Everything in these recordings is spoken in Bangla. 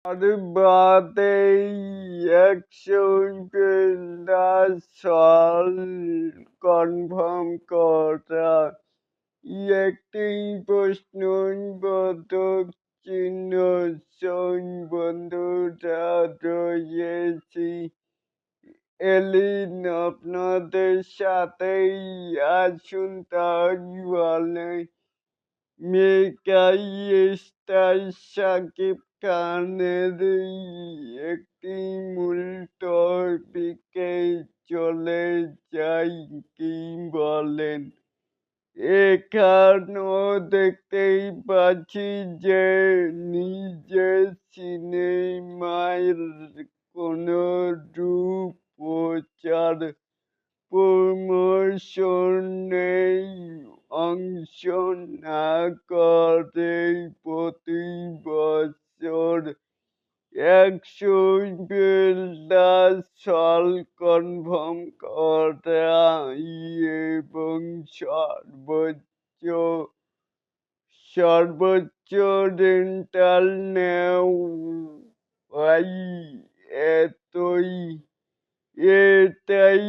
আর বাদেই ১০০ সাল কনফার্ম করা একটি প্রশ্নবোধক চিহ্ন বন্ধুরা রয়েছি এলিন আপনাদের সাথেই আসুন তাহলে মেকাই স্টার শাকিব খানের একটি মূল টপিকে চলে যাই কি বলেন। এখানেও দেখতেই পাচ্ছি যে নিজের সিনেমার কোনো রূপ প্রচার প্রমোশনেই অংশ না করেই প্রতি বছর ১০০ সাল কনফার্ম করা এবং সর্বোচ্চ রেন্টাল নেওয়াই এতই এটাই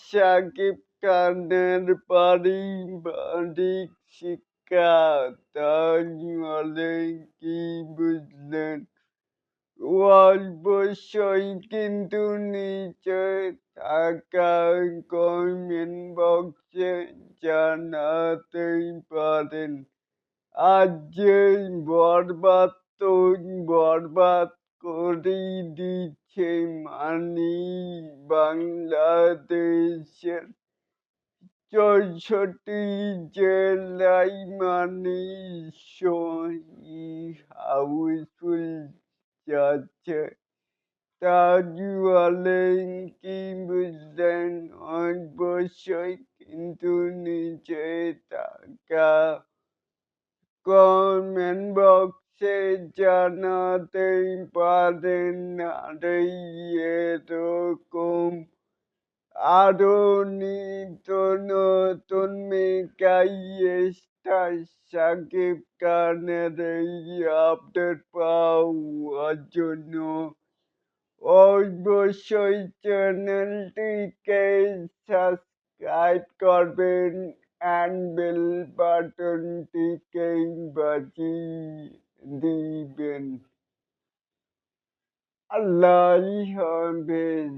শাকিব খানের পারিবারিক শিক্ষা। তাহলে কি বুঝলেন? অবশ্যই কিন্তু নিচে থাকা কমেন্ট বক্সে জানাতেই পারেন। আজ যে বরবাদ তো বরবাদ করেই দিচ্ছে মানি বাংলাদেশের ৬৪ জেলায় মানি হাউসফুল যাচ্ছে। তাহলে কি বুঝলেন? অবশ্যই কিন্তু নিচে থাকা কমেন্ট বক্সে জানাতেই পারেন। আর এরকম আরো নিত্য নতুন মেকাই স্টার শাকিব খানের এই আপডেট পাওয়ার জন্য অবশ্যই চ্যানেলটিকে সাবস্ক্রাইব করবেন অ্যান্ড বেল বাটনটিকে বাজিয়ে দিবেন। আল্লাহ হাফেজ।